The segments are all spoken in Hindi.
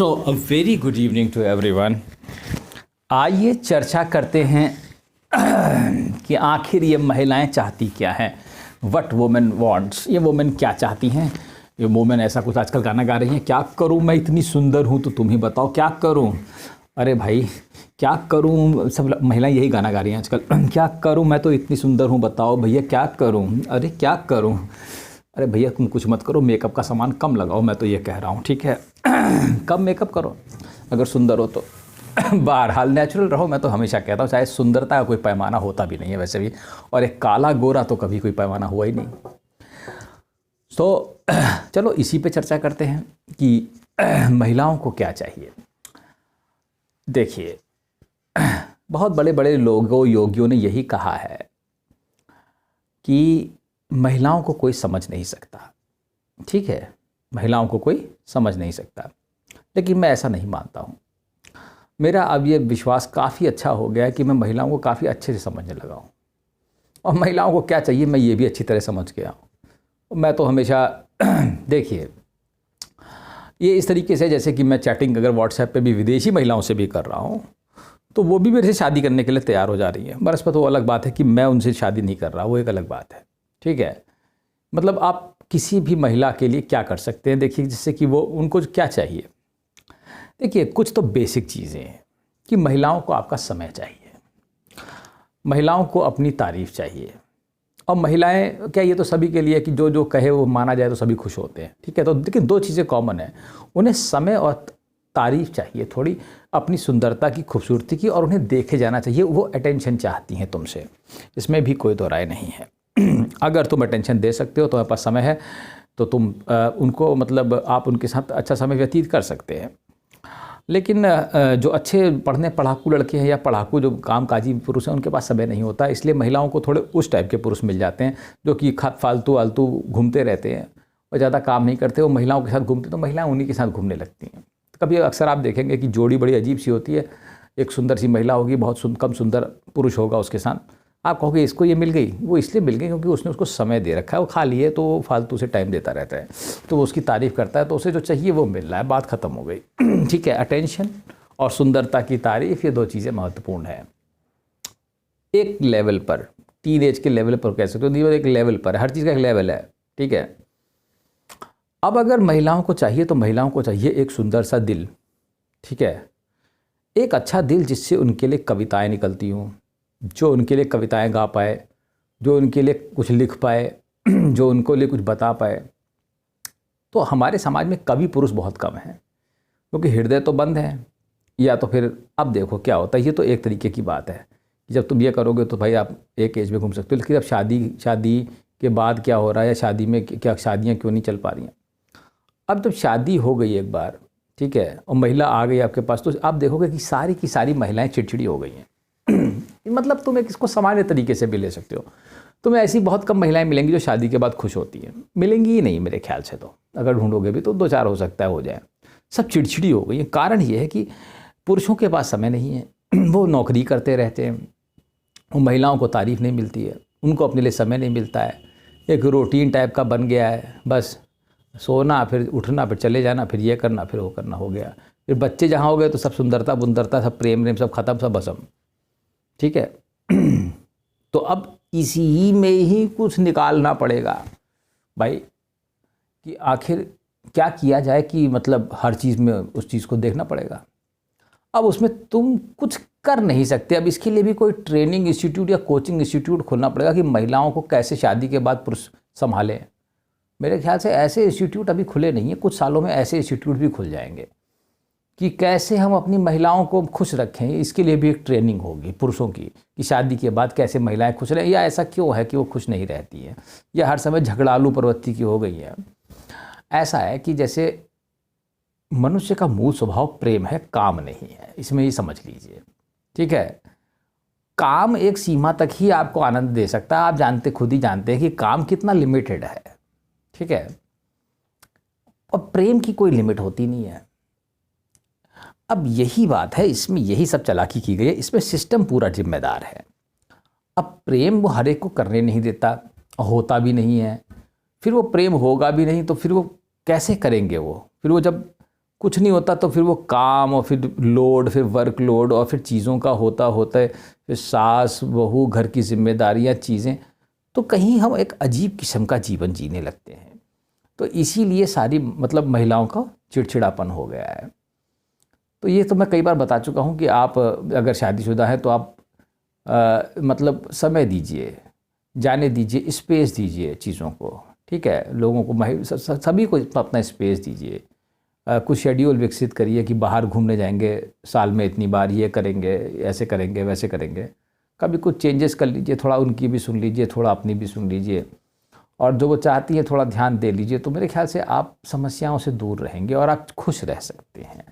So a very good evening to everyone. आइए चर्चा करते हैं कि आखिर ये महिलाएं चाहती क्या हैं, व्हाट वुमेन वांट्स। ये वुमेन क्या चाहती हैं। ये वुमेन ऐसा कुछ आजकल गाना गा रही हैं, क्या करूं मैं इतनी सुंदर हूं तो तुम ही बताओ क्या करूं। अरे भाई क्या करूं, सब महिलाएं यही गाना गा रही हैं आजकल। क्या करूं मैं तो इतनी सुंदर हूं, बताओ भैया क्या करूं। अरे क्या करूं, अरे भैया तुम कुछ मत करो, मेकअप का सामान कम लगाओ, मैं तो ये कह रहा हूँ, ठीक है। कम मेकअप करो अगर सुंदर हो तो। बहरहाल नेचुरल रहो, मैं तो हमेशा कहता हूँ, चाहे सुंदरता का कोई पैमाना होता भी नहीं है वैसे भी, और एक काला गोरा तो कभी कोई पैमाना हुआ ही नहीं। तो चलो इसी पे चर्चा करते हैं कि महिलाओं को क्या चाहिए। देखिए, बहुत बड़े बड़े लोगों योगियों ने यही कहा है कि महिलाओं को कोई समझ नहीं सकता, ठीक है, महिलाओं को कोई समझ नहीं सकता। लेकिन मैं ऐसा नहीं मानता हूँ। मेरा अब ये विश्वास काफ़ी अच्छा हो गया है कि मैं महिलाओं को काफ़ी अच्छे से समझने लगा हूँ, और महिलाओं को क्या चाहिए मैं ये भी अच्छी तरह समझ गया हूँ। मैं तो हमेशा देखिए, ये इस तरीके से जैसे कि मैं चैटिंग अगर व्हाट्सएप पे भी विदेशी महिलाओं से भी कर रहा हूँ तो वो भी मेरे से शादी करने के लिए तैयार हो जा रही हैं। बरसपत वो अलग बात है कि मैं उनसे शादी नहीं कर रहा, वो एक अलग बात है, ठीक है। मतलब आप किसी भी महिला के लिए क्या कर सकते हैं, देखिए, जिससे कि वो उनको क्या चाहिए। देखिए, कुछ तो बेसिक चीज़ें हैं कि महिलाओं को आपका समय चाहिए, महिलाओं को अपनी तारीफ़ चाहिए। और महिलाएं क्या, ये तो सभी के लिए कि जो जो कहे वो माना जाए तो सभी खुश होते हैं, ठीक है। तो लेकिन दो चीज़ें कॉमन है, उन्हें समय और तारीफ़ चाहिए थोड़ी, अपनी सुंदरता की, खूबसूरती की, और उन्हें देखे जाना चाहिए। वो अटेंशन चाहती हैं तुमसे, इसमें भी कोई दो राय नहीं है। अगर तुम अटेंशन दे सकते हो, तुम्हारे पास समय है, तो तुम उनको मतलब आप उनके साथ अच्छा समय व्यतीत कर सकते हैं। लेकिन जो अच्छे पढ़ाकू लड़के हैं या पढ़ाकू जो कामकाजी पुरुष हैं, उनके पास समय नहीं होता। इसलिए महिलाओं को थोड़े उस टाइप के पुरुष मिल जाते हैं जो कि फालतू आलतू घूमते रहते हैं और ज़्यादा काम नहीं करते। वो महिलाओं के साथ घूमते तो महिलाएं उन्हीं के साथ घूमने लगती हैं। कभी अक्सर आप देखेंगे कि जोड़ी बड़ी अजीब सी होती है, एक सुंदर सी महिला होगी, बहुत कम सुंदर पुरुष होगा उसके साथ। आप कहोगे इसको ये मिल गई, वो इसलिए मिल गई क्योंकि उसने उसको समय दे रखा है, वो खाली है तो वो फालतू से टाइम देता रहता है, तो वो उसकी तारीफ़ करता है, तो उसे जो चाहिए वो मिल रहा है, बात ख़त्म हो गई। ठीक है, अटेंशन और सुंदरता की तारीफ़, ये दो चीज़ें महत्वपूर्ण है। एक लेवल पर, टीनेज के लेवल पर कह सकते हो, एक लेवल पर, हर चीज़ का एक लेवल है, ठीक है। अब अगर महिलाओं को चाहिए तो महिलाओं को चाहिए एक सुंदर सा दिल, ठीक है, एक अच्छा दिल जिससे उनके लिए कविताएँ निकलती हों, जो उनके लिए कविताएं गा पाए, जो उनके लिए कुछ लिख पाए, जो उनको लिए कुछ बता पाए। तो हमारे समाज में कवि पुरुष बहुत कम हैं क्योंकि हृदय तो बंद है, या तो फिर अब देखो क्या होता है। ये तो एक तरीके की बात है कि जब तुम ये करोगे तो भाई आप एक एज में घूम सकते हो, लेकिन अब शादी के बाद क्या हो रहा है, या शादी में क्या, शादियाँ क्यों नहीं चल पा रही हैं। अब जब शादी हो गई एक बार, ठीक है, और महिला आ गई आपके पास, तो आप देखोगे कि सारी की सारी महिलाएँ चिड़चिड़ी हो गई हैं। मतलब तुम एक इसको सामान्य तरीके से भी ले सकते हो। तुम्हें ऐसी बहुत कम महिलाएं मिलेंगी जो शादी के बाद खुश होती हैं, मिलेंगी ही नहीं मेरे ख्याल से। तो अगर ढूंढोगे भी तो दो चार हो सकता है हो जाए। सब चिड़चिड़ी हो गई है। कारण ये है कि पुरुषों के पास समय नहीं है, वो नौकरी करते रहते हैं, वो महिलाओं को तारीफ़ नहीं मिलती है, उनको अपने लिए समय नहीं मिलता है, एक रूटीन टाइप का बन गया है, बस सोना फिर उठना फिर चले जाना फिर ये करना फिर वो करना हो गया। फिर बच्चे जहाँ हो गए तो सब सुंदरता बुंदरता सब प्रेम सब खत्म, सब भस्म, ठीक है। तो अब इसी में ही कुछ निकालना पड़ेगा भाई कि आखिर क्या किया जाए, कि मतलब हर चीज़ में उस चीज़ को देखना पड़ेगा। अब उसमें तुम कुछ कर नहीं सकते। अब इसके लिए भी कोई ट्रेनिंग इंस्टीट्यूट या कोचिंग इंस्टीट्यूट खोलना पड़ेगा कि महिलाओं को कैसे शादी के बाद पुरुष संभालें। मेरे ख्याल से ऐसे इंस्टीट्यूट अभी खुले नहीं हैं, कुछ सालों में ऐसे इंस्टीट्यूट भी खुल जाएंगे कि कैसे हम अपनी महिलाओं को खुश रखें। इसके लिए भी एक ट्रेनिंग होगी पुरुषों की कि शादी के बाद कैसे महिलाएं खुश रहें, या ऐसा क्यों है कि वो खुश नहीं रहती हैं, या हर समय झगड़ालू प्रवृत्ति की हो गई है। ऐसा है कि जैसे मनुष्य का मूल स्वभाव प्रेम है, काम नहीं है, इसमें ये समझ लीजिए, ठीक है। काम एक सीमा तक ही आपको आनंद दे सकता है। आप खुद ही जानते हैं कि काम कितना लिमिटेड है, ठीक है, और प्रेम की कोई लिमिट होती नहीं है। अब यही बात है, इसमें यही सब चालाकी की गई है, इसमें सिस्टम पूरा जिम्मेदार है। अब प्रेम वो हर एक को करने नहीं देता, होता भी नहीं है, फिर वो प्रेम होगा भी नहीं तो फिर वो कैसे करेंगे। वो फिर वो जब कुछ नहीं होता तो फिर वो काम और फिर लोड, फिर वर्कलोड और फिर चीज़ों का होता होता है, फिर सास बहू, घर की जिम्मेदारियाँ, चीज़ें, तो कहीं हम एक अजीब किस्म का जीवन जीने लगते हैं। तो इसीलिए सारी मतलब महिलाओं का चिड़चिड़ापन हो गया है। तो ये तो मैं कई बार बता चुका हूँ कि आप अगर शादीशुदा हैं तो आप मतलब समय दीजिए, जाने दीजिए, स्पेस दीजिए चीज़ों को, ठीक है। लोगों को सभी को अपना स्पेस दीजिए। कुछ शेड्यूल विकसित करिए कि बाहर घूमने जाएंगे, साल में इतनी बार ये करेंगे, ऐसे करेंगे, वैसे करेंगे। कभी कुछ चेंजेस कर लीजिए, थोड़ा उनकी भी सुन लीजिए, थोड़ा अपनी भी सुन लीजिए, और जो वो चाहती है थोड़ा ध्यान दे लीजिए। तो मेरे ख्याल से आप समस्याओं से दूर रहेंगे और आप खुश रह सकते हैं,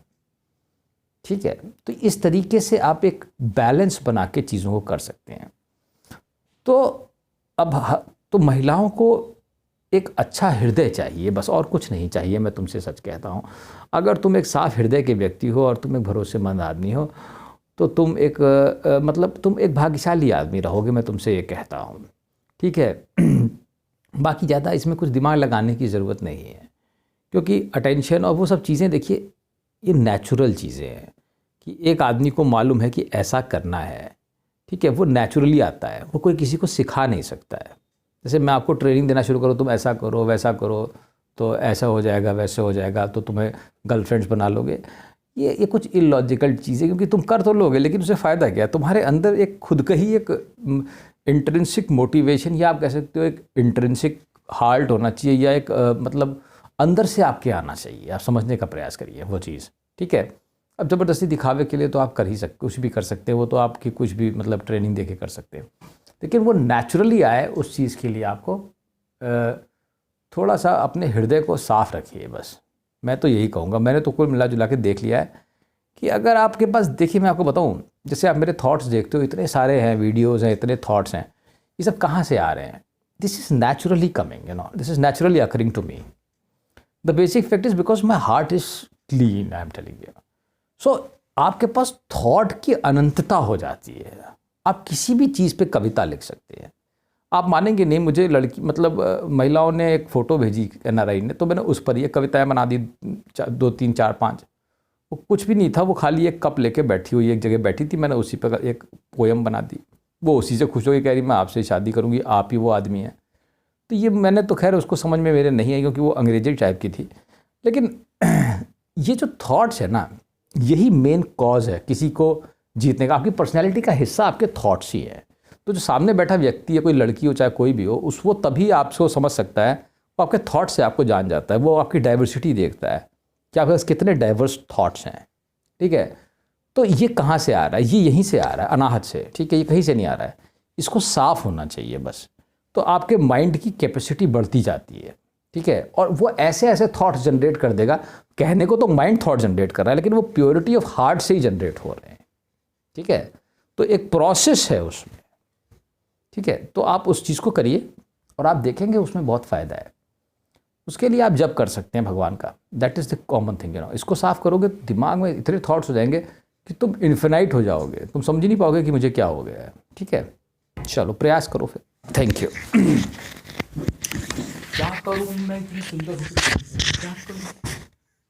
ठीक है। तो इस तरीके से आप एक बैलेंस बना के चीज़ों को कर सकते हैं। तो अब तो महिलाओं को एक अच्छा हृदय चाहिए बस, और कुछ नहीं चाहिए। मैं तुमसे सच कहता हूँ, अगर तुम एक साफ हृदय के व्यक्ति हो और तुम एक भरोसेमंद आदमी हो तो तुम एक मतलब तुम एक भाग्यशाली आदमी रहोगे, मैं तुमसे ये कहता हूँ, ठीक है। बाकी ज़्यादा इसमें कुछ दिमाग लगाने की ज़रूरत नहीं है, क्योंकि अटेंशन और वो सब चीज़ें, देखिए ये नेचुरल चीज़ें हैं कि एक आदमी को मालूम है कि ऐसा करना है, ठीक है। वो नेचुरली आता है, वो कोई किसी को सिखा नहीं सकता है। जैसे मैं आपको ट्रेनिंग देना शुरू करूँ, तुम ऐसा करो, वैसा करो, तो ऐसा हो जाएगा, वैसे हो जाएगा, तो तुम्हें गर्लफ्रेंड्स बना लोगे, ये कुछ इलॉजिकल चीज़ें, क्योंकि तुम कर तो लोगे लेकिन उससे फ़ायदा क्या है। तुम्हारे अंदर एक खुद का ही एक इंट्रिंसिक मोटिवेशन, या आप कह सकते हो एक इंट्रिंसिक हार्ट होना चाहिए, या एक मतलब अंदर से आपके आना चाहिए। आप समझने का प्रयास करिए वो चीज़, ठीक है। अब ज़बरदस्ती दिखावे के लिए तो आप कर ही सकते, कुछ भी कर सकते हैं, वो तो आपकी कुछ भी मतलब ट्रेनिंग दे के कर सकते हैं, लेकिन वो नेचुरली आए उस चीज़ के लिए आपको थोड़ा सा अपने हृदय को साफ रखिए बस। मैं तो यही कहूँगा। मैंने तो कुल मिला जुला के देख लिया है कि अगर आपके पास, देखिए मैं आपको बताऊँ, जैसे आप मेरे थॉट्स देखते हो, इतने सारे हैं, वीडियोज़ हैं, इतने थॉट्स हैं, ये सब कहाँ से आ रहे हैं? This is naturally coming, this is naturally occurring to me. The basic fact is because my heart is clean, I am telling you. So आपके पास थॉट की अनंतता हो जाती है। आप किसी भी चीज़ पे कविता लिख सकते हैं। आप मानेंगे नहीं, मुझे लड़की मतलब महिलाओं ने एक फ़ोटो भेजी NRI ने, तो मैंने उस पर ये कविताएं बना दी, 2 3 4 5। वो कुछ भी नहीं था, वो खाली एक कप लेके बैठी हुई एक जगह बैठी थी, मैंने उसी पर एक पोयम बना दी। वो उसी से खुश हो गई, कह रही मैं आपसे शादी करूँगी, आप ही वो आदमी हैं। तो ये मैंने तो खैर उसको समझ में मेरे नहीं आई, क्योंकि वो अंग्रेजी टाइप की थी। लेकिन ये जो थॉट्स है ना, यही मेन कॉज है किसी को जीतने का। आपकी पर्सनैलिटी का हिस्सा आपके थॉट्स ही है। तो जो सामने बैठा व्यक्ति है, कोई लड़की हो चाहे कोई भी हो, वो तभी आपको समझ सकता है, वो आपके थॉट्स से आपको जान जाता है, वो आपकी डाइवर्सिटी देखता है कि आपके पास कितने डाइवर्स थॉट्स हैं, ठीक है। तो ये कहाँ से आ रहा है? ये यहीं से आ रहा है, अनाहत से, ठीक है। ये कहीं से नहीं आ रहा है, इसको साफ होना चाहिए बस। तो आपके माइंड की कैपेसिटी बढ़ती जाती है, ठीक है। और वो ऐसे ऐसे थॉट्स जनरेट कर देगा, कहने को तो माइंड थॉट जनरेट कर रहा है, लेकिन वो प्योरिटी ऑफ हार्ट से ही जनरेट हो रहे हैं, ठीक है। तो एक प्रोसेस है उसमें, ठीक है। तो आप उस चीज़ को करिए और आप देखेंगे उसमें बहुत फ़ायदा है। उसके लिए आप जप कर सकते हैं भगवान का, that is the common thing, इसको साफ करोगे तो दिमाग में इतने थॉट्स हो जाएंगे कि तुम इन्फिनाइट हो जाओगे, तुम समझ ही नहीं पाओगे कि मुझे क्या हो गया है, ठीक है। चलो प्रयास करो फिर। Thank you. क्या करूँ मैं, इतनी सुंदर क्या करूँ?